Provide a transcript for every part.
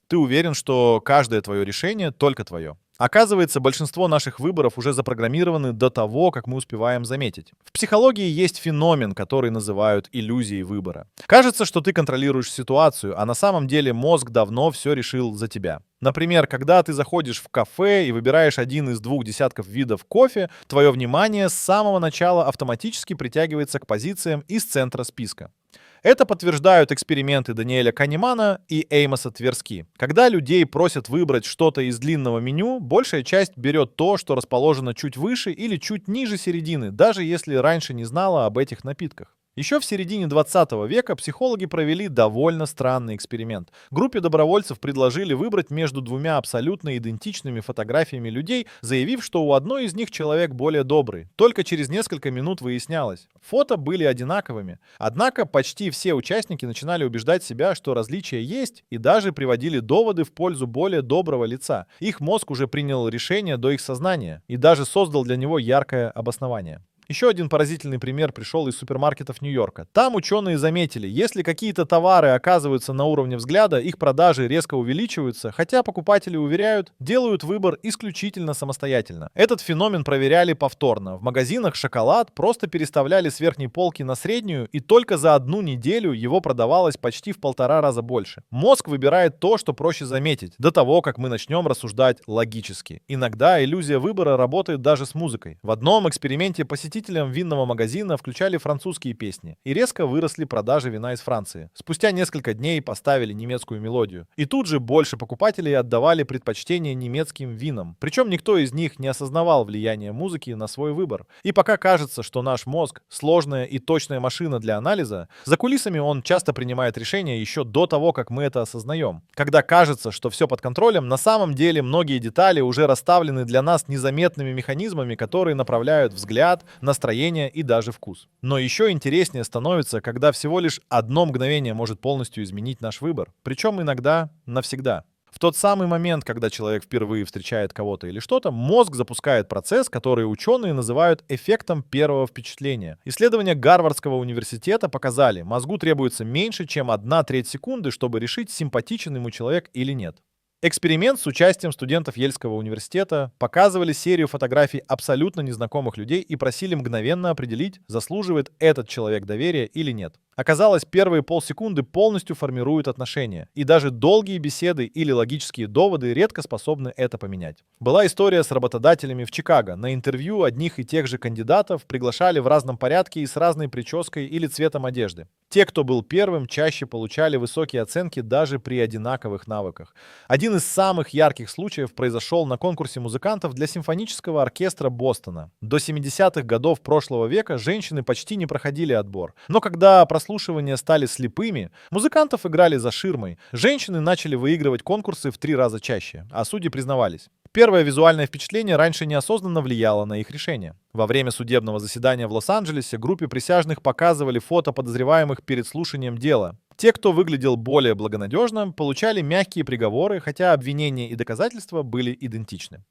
Ты уверен, что каждое твое решение только твое. Оказывается, большинство наших выборов уже запрограммированы до того, как мы успеваем заметить. В психологии есть феномен, который называют иллюзией выбора. Кажется, что ты контролируешь ситуацию, а на самом деле мозг давно все решил за тебя. Например, когда ты заходишь в кафе и выбираешь один из 2 десятков видов кофе, твое внимание с самого начала автоматически притягивается к позициям из центра списка. Это подтверждают эксперименты Даниэля Канемана и Эймоса Тверски. Когда людей просят выбрать что-то из длинного меню, большая часть берет то, что расположено чуть выше или чуть ниже середины, даже если раньше не знала об этих напитках. Еще в середине 20 века психологи провели довольно странный эксперимент. Группе добровольцев предложили выбрать между двумя абсолютно идентичными фотографиями людей, заявив, что у одной из них человек более добрый. Только через несколько минут выяснялось, фото были одинаковыми. Однако почти все участники начинали убеждать себя, что различия есть, и даже приводили доводы в пользу более доброго лица. Их мозг уже принял решение до их сознания и даже создал для него яркое обоснование. Еще один поразительный пример пришел из супермаркетов Нью-Йорка. Там ученые заметили, если какие-то товары оказываются на уровне взгляда, их продажи резко увеличиваются, хотя покупатели уверяют, делают выбор исключительно самостоятельно. Этот феномен проверяли повторно. В магазинах шоколад просто переставляли с верхней полки на среднюю, и только за 1 неделю его продавалось почти в 1,5 раза больше. Мозг выбирает то, что проще заметить, до того, как мы начнем рассуждать логически. Иногда иллюзия выбора работает даже с музыкой. В одном эксперименте посетителям винного магазина включали французские песни, и резко выросли продажи вина из Франции. Спустя несколько дней поставили немецкую мелодию. И тут же больше покупателей отдавали предпочтение немецким винам. Причем никто из них не осознавал влияние музыки на свой выбор. И пока кажется, что наш мозг — сложная и точная машина для анализа, за кулисами он часто принимает решения еще до того, как мы это осознаем. Когда кажется, что все под контролем, на самом деле многие детали уже расставлены для нас незаметными механизмами, которые направляют взгляд, настроение и даже вкус. Но еще интереснее становится, когда всего лишь одно мгновение может полностью изменить наш выбор. Причем иногда навсегда. В тот самый момент, когда человек впервые встречает кого-то или что-то, мозг запускает процесс, который ученые называют эффектом первого впечатления. Исследования Гарвардского университета показали, мозгу требуется меньше, чем 1/3 секунды, чтобы решить, симпатичен ему человек или нет. Эксперимент с участием студентов Ельского университета показывали серию фотографий абсолютно незнакомых людей и просили мгновенно определить, заслуживает этот человек доверия или нет. Оказалось, первые полсекунды полностью формируют отношения, и даже долгие беседы или логические доводы редко способны это поменять. Была история с работодателями в Чикаго. На интервью одних и тех же кандидатов приглашали в разном порядке и с разной прической или цветом одежды. Те, кто был первым, чаще получали высокие оценки даже при одинаковых навыках. Один из самых ярких случаев произошел на конкурсе музыкантов для симфонического оркестра Бостона. До 70-х годов прошлого века женщины почти не проходили отбор. Но когда прослушивания стали слепыми, музыкантов играли за ширмой. Женщины начали выигрывать конкурсы в 3 раза чаще, а судьи признавались. Первое визуальное впечатление раньше неосознанно влияло на их решение. Во время судебного заседания в Лос-Анджелесе группе присяжных показывали фото подозреваемых перед слушанием дела. Те, кто выглядел более благонадежно, получали мягкие приговоры, хотя обвинения и доказательства были идентичны.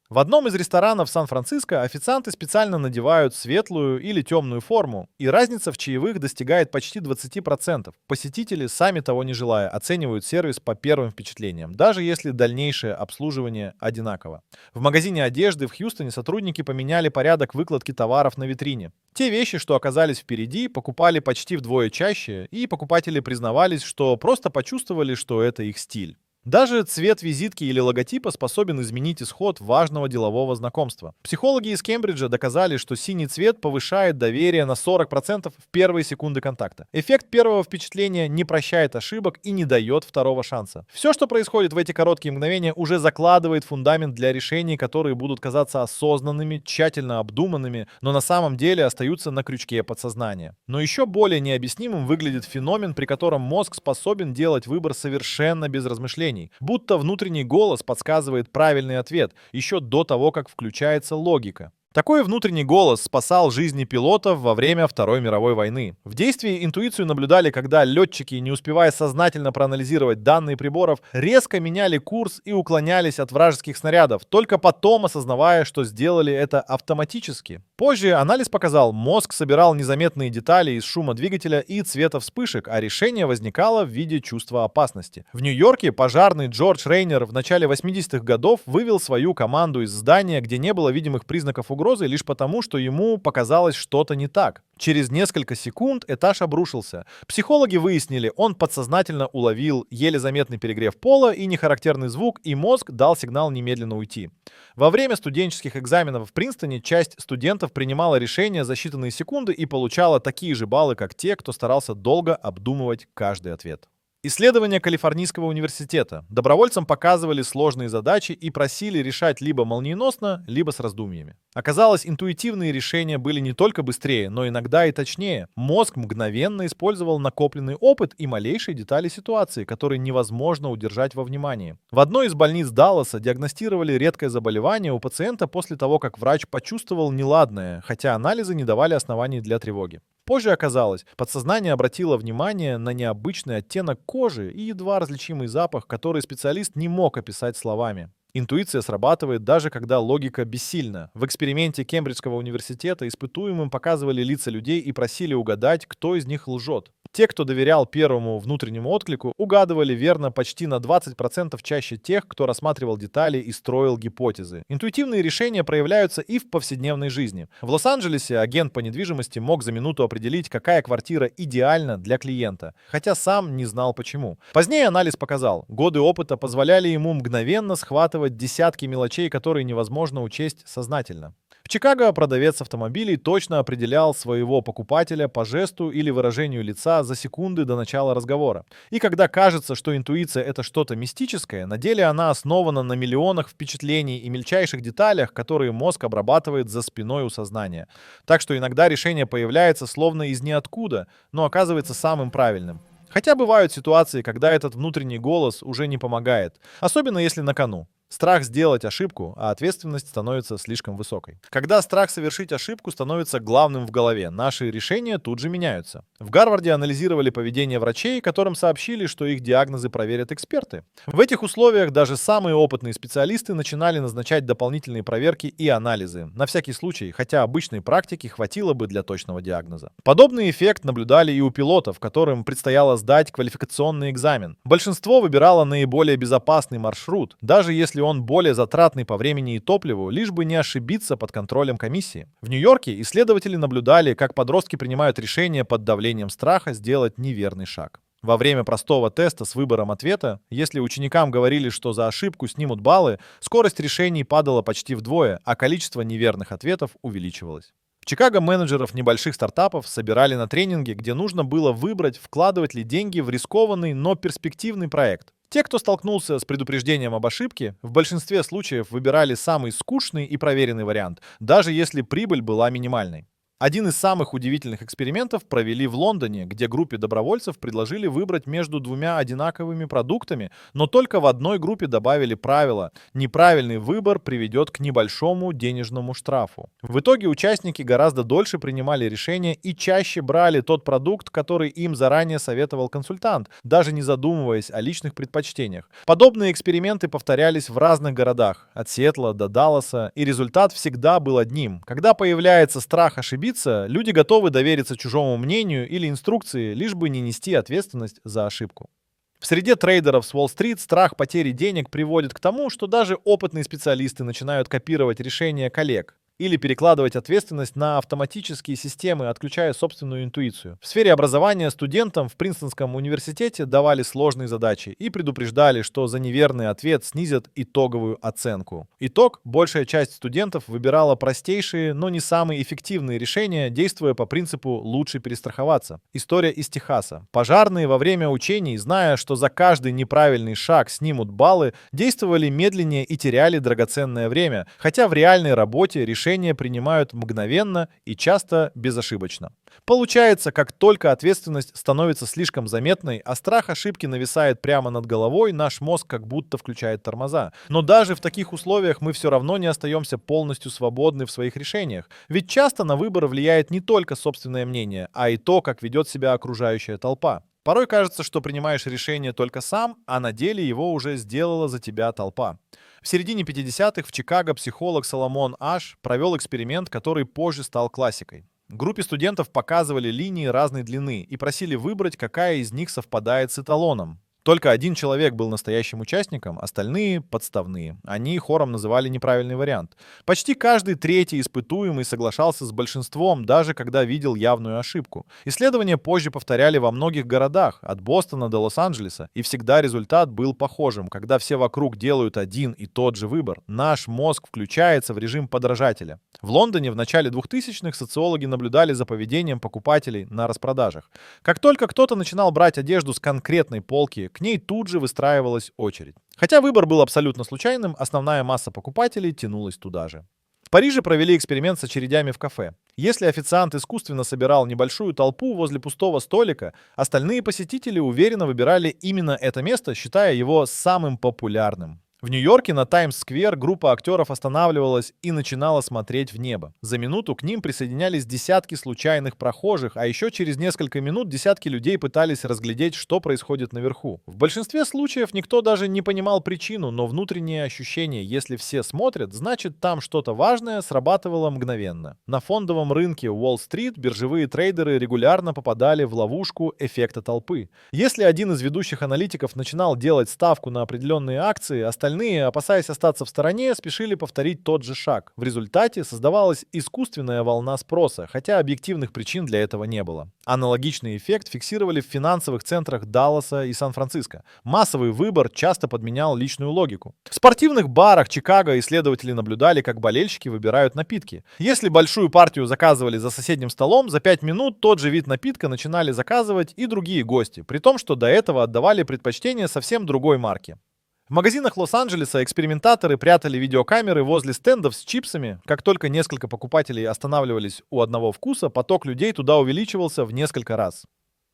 В одном из ресторанов Сан-Франциско официанты специально надевают светлую или темную форму, и разница в чаевых достигает почти 20%. Посетители, сами того не желая, оценивают сервис по первым впечатлениям, даже если дальнейшее обслуживание одинаково. В магазине одежды в Хьюстоне сотрудники поменяли порядок выкладки товаров на витрине. Те вещи, что оказались впереди, покупали почти вдвое чаще, и покупатели признавались, что просто почувствовали, что это их стиль. Даже цвет визитки или логотипа способен изменить исход важного делового знакомства. Психологи из Кембриджа доказали, что синий цвет повышает доверие на 40% в первые секунды контакта. Эффект первого впечатления не прощает ошибок и не дает второго шанса. Все, что происходит в эти короткие мгновения, уже закладывает фундамент для решений, которые будут казаться осознанными, тщательно обдуманными, но на самом деле остаются на крючке подсознания. Но еще более необъяснимым выглядит феномен, при котором мозг способен делать выбор совершенно без размышлений. Будто внутренний голос подсказывает правильный ответ еще до того, как включается логика. Такой внутренний голос спасал жизни пилотов во время Второй мировой войны. В действии интуицию наблюдали, когда летчики, не успевая сознательно проанализировать данные приборов, резко меняли курс и уклонялись от вражеских снарядов, только потом осознавая, что сделали это автоматически. Позже анализ показал, мозг собирал незаметные детали из шума двигателя и цвета вспышек, а решение возникало в виде чувства опасности. В Нью-Йорке пожарный Джордж Рейнер в начале 80-х годов вывел свою команду из здания, где не было видимых признаков угрозы, лишь потому, что ему показалось что-то не так. Через несколько секунд этаж обрушился. Психологи выяснили, он подсознательно уловил еле заметный перегрев пола и нехарактерный звук, и мозг дал сигнал немедленно уйти. Во время студенческих экзаменов в Принстоне часть студентов принимала решения за считанные секунды и получала такие же баллы, как те, кто старался долго обдумывать каждый ответ. Исследования Калифорнийского университета. Добровольцам показывали сложные задачи и просили решать либо молниеносно, либо с раздумьями. Оказалось, интуитивные решения были не только быстрее, но иногда и точнее. Мозг мгновенно использовал накопленный опыт и малейшие детали ситуации, которые невозможно удержать во внимании. В одной из больниц Далласа диагностировали редкое заболевание у пациента после того, как врач почувствовал неладное, хотя анализы не давали оснований для тревоги. Позже оказалось, подсознание обратило внимание на необычный оттенок кожи и едва различимый запах, который специалист не мог описать словами. Интуиция срабатывает даже когда логика бессильна. В эксперименте Кембриджского университета испытуемым показывали лица людей и просили угадать, кто из них лжет. Те, кто доверял первому внутреннему отклику, угадывали верно почти на 20% чаще тех, кто рассматривал детали и строил гипотезы. Интуитивные решения проявляются и в повседневной жизни. В Лос-Анджелесе агент по недвижимости мог за минуту определить, какая квартира идеальна для клиента, хотя сам не знал почему. Позднее анализ показал, годы опыта позволяли ему мгновенно схватывать десятки мелочей, которые невозможно учесть сознательно. В Чикаго продавец автомобилей точно определял своего покупателя по жесту или выражению лица за секунды до начала разговора. И когда кажется, что интуиция — это что-то мистическое, на деле она основана на миллионах впечатлений и мельчайших деталях, которые мозг обрабатывает за спиной у сознания. Так что иногда решение появляется словно из ниоткуда, но оказывается самым правильным. Хотя бывают ситуации, когда этот внутренний голос уже не помогает, особенно если на кону. Страх сделать ошибку, а ответственность становится слишком высокой. Когда страх совершить ошибку становится главным в голове, наши решения тут же меняются. В Гарварде анализировали поведение врачей, которым сообщили, что их диагнозы проверят эксперты. В этих условиях даже самые опытные специалисты начинали назначать дополнительные проверки и анализы, на всякий случай, хотя обычной практики хватило бы для точного диагноза. Подобный эффект наблюдали и у пилотов, которым предстояло сдать квалификационный экзамен. Большинство выбирало наиболее безопасный маршрут, даже если он более затратный по времени и топливу, лишь бы не ошибиться под контролем комиссии. В Нью-Йорке исследователи наблюдали, как подростки принимают решение под давлением страха сделать неверный шаг. Во время простого теста с выбором ответа, если ученикам говорили, что за ошибку снимут баллы, скорость решений падала почти вдвое, а количество неверных ответов увеличивалось. В Чикаго менеджеров небольших стартапов собирали на тренинге, где нужно было выбрать, вкладывать ли деньги в рискованный, но перспективный проект. Те, кто столкнулся с предупреждением об ошибке, в большинстве случаев выбирали самый скучный и проверенный вариант, даже если прибыль была минимальной. Один из самых удивительных экспериментов провели в Лондоне, где группе добровольцев предложили выбрать между двумя одинаковыми продуктами, но только в одной группе добавили правило: неправильный выбор приведет к небольшому денежному штрафу. В итоге участники гораздо дольше принимали решения и чаще брали тот продукт, который им заранее советовал консультант, даже не задумываясь о личных предпочтениях. Подобные эксперименты повторялись в разных городах, от Сиэтла до Далласа, и результат всегда был одним. Когда появляется страх ошибиться, люди готовы довериться чужому мнению или инструкции, лишь бы не нести ответственность за ошибку. В среде трейдеров с Уолл-стрит страх потери денег приводит к тому, что даже опытные специалисты начинают копировать решения коллег или перекладывать ответственность на автоматические системы, отключая собственную интуицию. В сфере образования студентам в Принстонском университете давали сложные задачи и предупреждали, что за неверный ответ снизят итоговую оценку. Итог: большая часть студентов выбирала простейшие, но не самые эффективные решения, действуя по принципу «лучше перестраховаться». История из Техаса. Пожарные во время учений, зная, что за каждый неправильный шаг снимут баллы, действовали медленнее и теряли драгоценное время, хотя в реальной работе решения решения принимают мгновенно и часто безошибочно. Получается, как только ответственность становится слишком заметной, а страх ошибки нависает прямо над головой, наш мозг как будто включает тормоза. Но даже в таких условиях мы все равно не остаемся полностью свободны в своих решениях. Ведь часто на выбор влияет не только собственное мнение, а и то, как ведет себя окружающая толпа. Порой кажется, что принимаешь решение только сам, а на деле его уже сделала за тебя толпа. В середине 50-х в Чикаго психолог Соломон Аш провел эксперимент, который позже стал классикой. Группе студентов показывали линии разной длины и просили выбрать, какая из них совпадает с эталоном. Только один человек был настоящим участником, остальные — подставные. Они хором называли неправильный вариант. Почти каждый третий испытуемый соглашался с большинством, даже когда видел явную ошибку. Исследования позже повторяли во многих городах, от Бостона до Лос-Анджелеса, и всегда результат был похожим. Когда все вокруг делают один и тот же выбор, наш мозг включается в режим подражателя. В Лондоне в начале 2000-х социологи наблюдали за поведением покупателей на распродажах. Как только кто-то начинал брать одежду с конкретной полки, к ней тут же выстраивалась очередь. Хотя выбор был абсолютно случайным, основная масса покупателей тянулась туда же. В Париже провели эксперимент с очередями в кафе. Если официант искусственно собирал небольшую толпу возле пустого столика, остальные посетители уверенно выбирали именно это место, считая его самым популярным. В Нью-Йорке на Таймс-сквер группа актеров останавливалась и начинала смотреть в небо. За минуту к ним присоединялись десятки случайных прохожих, а еще через несколько минут десятки людей пытались разглядеть, что происходит наверху. В большинстве случаев никто даже не понимал причину, но внутреннее ощущение, если все смотрят, значит там что-то важное, срабатывало мгновенно. На фондовом рынке Уолл-стрит биржевые трейдеры регулярно попадали в ловушку эффекта толпы. Если один из ведущих аналитиков начинал делать ставку на определенные акции, остальные, опасаясь остаться в стороне, спешили повторить тот же шаг. В результате создавалась искусственная волна спроса, хотя объективных причин для этого не было. Аналогичный эффект фиксировали в финансовых центрах Далласа и Сан-Франциско. Массовый выбор часто подменял личную логику. В спортивных барах Чикаго исследователи наблюдали, как болельщики выбирают напитки. Если большую партию заказывали за соседним столом, за 5 минут тот же вид напитка начинали заказывать и другие гости, при том, что до этого отдавали предпочтение совсем другой марке. В магазинах Лос-Анджелеса экспериментаторы прятали видеокамеры возле стендов с чипсами. Как только несколько покупателей останавливались у одного вкуса, поток людей туда увеличивался в несколько раз.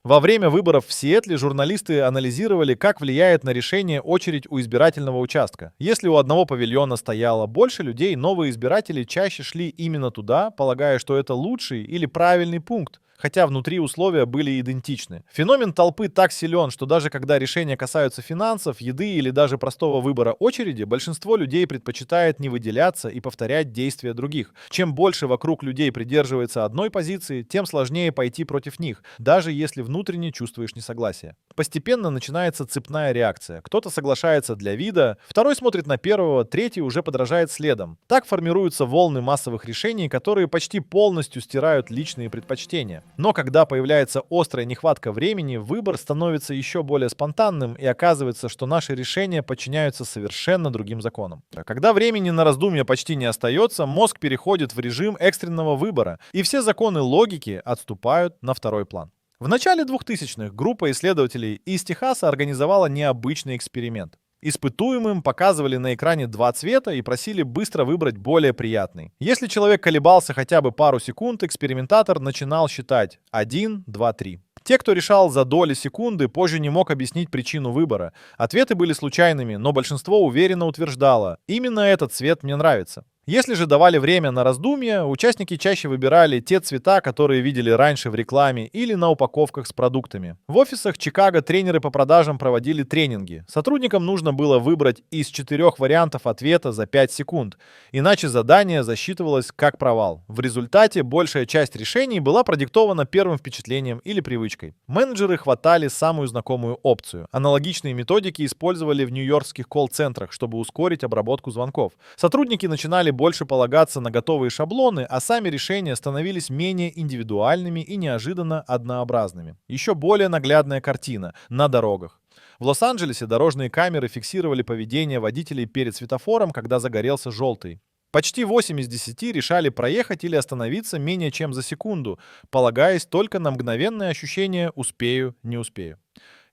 Во время выборов в Сиэтле журналисты анализировали, как влияет на решение очередь у избирательного участка. Если у одного павильона стояло больше людей, новые избиратели чаще шли именно туда, полагая, что это лучший или правильный пункт, хотя внутри условия были идентичны. Феномен толпы так силен, что даже когда решения касаются финансов, еды или даже простого выбора очереди, большинство людей предпочитает не выделяться и повторять действия других. Чем больше вокруг людей придерживается одной позиции, тем сложнее пойти против них, даже если внутренне чувствуешь несогласие. Постепенно начинается цепная реакция. Кто-то соглашается для вида, второй смотрит на первого, третий уже подражает следом. Так формируются волны массовых решений, которые почти полностью стирают личные предпочтения. Но когда появляется острая нехватка времени, выбор становится еще более спонтанным, и оказывается, что наши решения подчиняются совершенно другим законам. Когда времени на раздумья почти не остается, мозг переходит в режим экстренного выбора, и все законы логики отступают на второй план. В начале 2000-х группа исследователей из Техаса организовала необычный эксперимент. Испытуемым показывали на экране два цвета и просили быстро выбрать более приятный. Если человек колебался хотя бы пару секунд, экспериментатор начинал считать 1, 2, 3. Те, кто решал за доли секунды, позже не мог объяснить причину выбора. Ответы были случайными, но большинство уверенно утверждало: именно этот цвет мне нравится. Если же давали время на раздумья, участники чаще выбирали те цвета, которые видели раньше в рекламе или на упаковках с продуктами. В офисах Чикаго тренеры по продажам проводили тренинги. Сотрудникам нужно было выбрать из 4 вариантов ответа за 5 секунд, иначе задание засчитывалось как провал. В результате большая часть решений была продиктована первым впечатлением или привычкой. Менеджеры хватали самую знакомую опцию. Аналогичные методики использовали в нью-йоркских колл-центрах, чтобы ускорить обработку звонков. Сотрудники начинали больше полагаться на готовые шаблоны, а сами решения становились менее индивидуальными и неожиданно однообразными. Еще более наглядная картина на дорогах. В Лос-Анджелесе дорожные камеры фиксировали поведение водителей перед светофором, когда загорелся желтый. Почти 8 из 10 решали проехать или остановиться менее чем за секунду, полагаясь только на мгновенное ощущение «успею, не успею».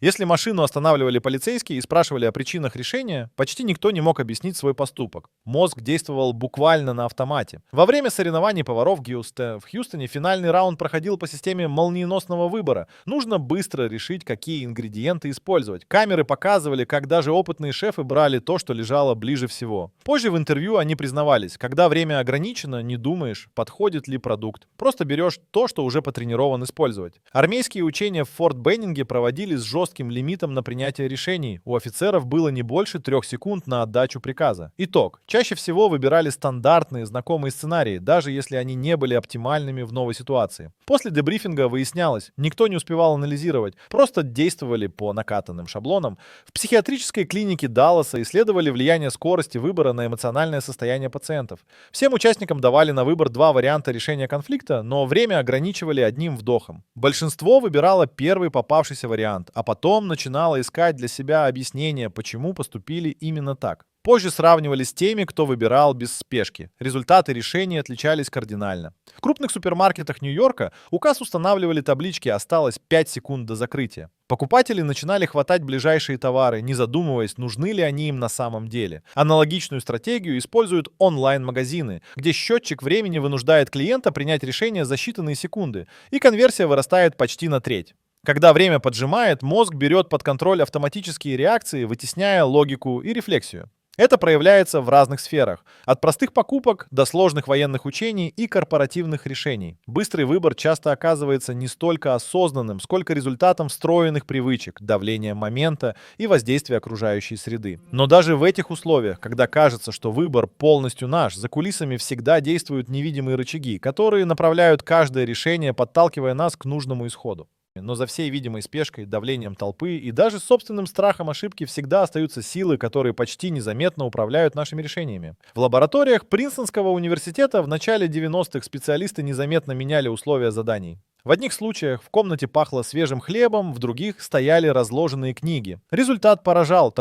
Если машину останавливали полицейские и спрашивали о причинах решения, почти никто не мог объяснить свой поступок. Мозг действовал буквально на автомате. Во время соревнований поваров в Хьюстоне финальный раунд проходил по системе молниеносного выбора. Нужно быстро решить, какие ингредиенты использовать. Камеры показывали, как даже опытные шефы брали то, что лежало ближе всего. Позже в интервью они признавались, когда время ограничено, не думаешь, подходит ли продукт. Просто берешь то, что уже потренирован использовать. Армейские учения в Форт Беннинге проводились с жестким лимитом на принятие решений. У офицеров было не больше 3 секунд на отдачу приказа. Итог. Чаще всего выбирали стандартные, знакомые сценарии, даже если они не были оптимальными в новой ситуации. После дебрифинга выяснялось, никто не успевал анализировать, просто действовали по накатанным шаблонам. В психиатрической клинике Далласа исследовали влияние скорости выбора на эмоциональное состояние пациентов. Всем участникам давали на выбор 2 варианта решения конфликта, но время ограничивали одним вдохом. Большинство выбирало первый попавшийся вариант, а потом начинало искать для себя объяснение, почему поступили именно так. Позже сравнивали с теми, кто выбирал без спешки. Результаты решений отличались кардинально. В крупных супермаркетах Нью-Йорка у касс устанавливали таблички «Осталось 5 секунд до закрытия». Покупатели начинали хватать ближайшие товары, не задумываясь, нужны ли они им на самом деле. Аналогичную стратегию используют онлайн-магазины, где счетчик времени вынуждает клиента принять решение за считанные секунды, и конверсия вырастает почти на треть. Когда время поджимает, мозг берет под контроль автоматические реакции, вытесняя логику и рефлексию. Это проявляется в разных сферах, от простых покупок до сложных военных учений и корпоративных решений. Быстрый выбор часто оказывается не столько осознанным, сколько результатом встроенных привычек, давления момента и воздействия окружающей среды. Но даже в этих условиях, когда кажется, что выбор полностью наш, за кулисами всегда действуют невидимые рычаги, которые направляют каждое решение, подталкивая нас к нужному исходу. Но за всей видимой спешкой, давлением толпы и даже собственным страхом ошибки всегда остаются силы, которые почти незаметно управляют нашими решениями. В лабораториях Принстонского университета в начале 90-х специалисты незаметно меняли условия заданий. В одних случаях в комнате пахло свежим хлебом, в других стояли разложенные книги. Результат поражал.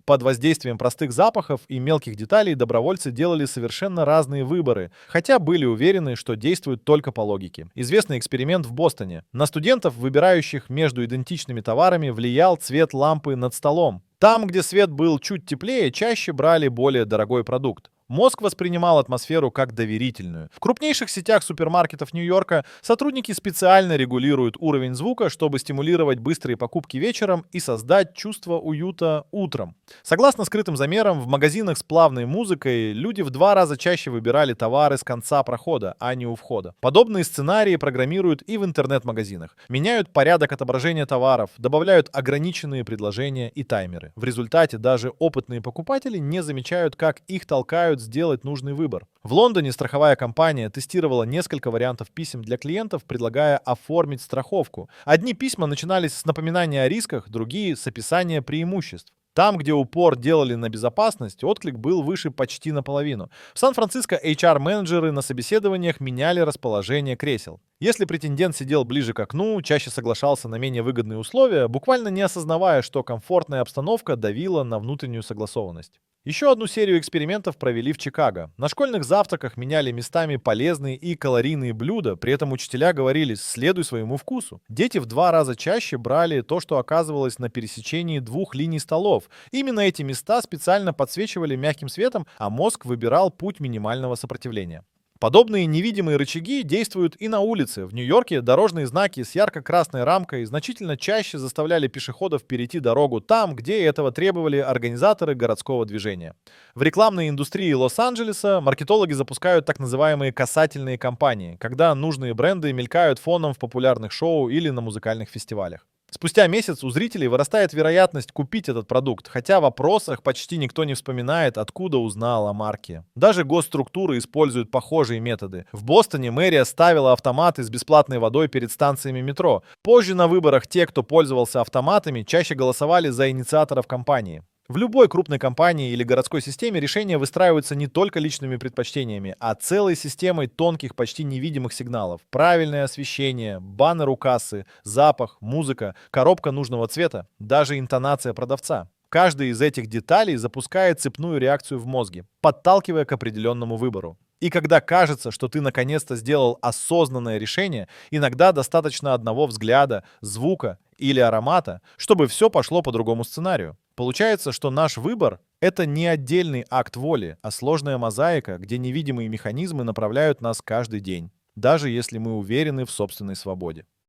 Под воздействием простых запахов и мелких деталей добровольцы делали совершенно разные выборы, хотя были уверены, что действуют только по логике. Известный эксперимент в Бостоне. На студентов, выбирающих между идентичными товарами, влиял цвет лампы над столом. Там, где свет был чуть теплее, чаще брали более дорогой продукт. Мозг воспринимал атмосферу как доверительную. В крупнейших сетях супермаркетов Нью-Йорка сотрудники специально регулируют уровень звука, чтобы стимулировать быстрые покупки вечером и создать чувство уюта утром. Согласно скрытым замерам, в магазинах с плавной музыкой люди в 2 раза чаще выбирали товары с конца прохода, а не у входа. Подобные сценарии программируют и в интернет-магазинах. Меняют порядок отображения товаров, добавляют ограниченные предложения и таймеры. В результате даже опытные покупатели не замечают, как их толкают сделать нужный выбор. В Лондоне страховая компания тестировала несколько вариантов писем для клиентов, предлагая оформить страховку. Одни письма начинались с напоминания о рисках, другие — с описания преимуществ. Там, где упор делали на безопасность, отклик был выше почти наполовину. В Сан-Франциско HR-менеджеры на собеседованиях меняли расположение кресел. Если претендент сидел ближе к окну, чаще соглашался на менее выгодные условия, буквально не осознавая, что комфортная обстановка давила на внутреннюю согласованность. Еще одну серию экспериментов провели в Чикаго. На школьных завтраках меняли местами полезные и калорийные блюда, при этом учителя говорили: «Следуй своему вкусу». Дети в 2 раза чаще брали то, что оказывалось на пересечении 2 линий столов. Именно эти места специально подсвечивали мягким светом, а мозг выбирал путь минимального сопротивления. Подобные невидимые рычаги действуют и на улице. В Нью-Йорке дорожные знаки с ярко-красной рамкой значительно чаще заставляли пешеходов перейти дорогу там, где этого требовали организаторы городского движения. В рекламной индустрии Лос-Анджелеса маркетологи запускают так называемые касательные кампании, когда нужные бренды мелькают фоном в популярных шоу или на музыкальных фестивалях. Спустя месяц у зрителей вырастает вероятность купить этот продукт, хотя в опросах почти никто не вспоминает, откуда узнал о марке. Даже госструктуры используют похожие методы. В Бостоне мэрия ставила автоматы с бесплатной водой перед станциями метро. Позже на выборах те, кто пользовался автоматами, чаще голосовали за инициаторов кампании. В любой крупной компании или городской системе решения выстраиваются не только личными предпочтениями, а целой системой тонких, почти невидимых сигналов. Правильное освещение, баннер у кассы, запах, музыка, коробка нужного цвета, даже интонация продавца. Каждая из этих деталей запускает цепную реакцию в мозге, подталкивая к определенному выбору. И когда кажется, что ты наконец-то сделал осознанное решение, иногда достаточно одного взгляда, звука или аромата, чтобы все пошло по другому сценарию. Получается, что наш выбор — это не отдельный акт воли, а сложная мозаика, где невидимые механизмы направляют нас каждый день, даже если мы уверены в собственной свободе.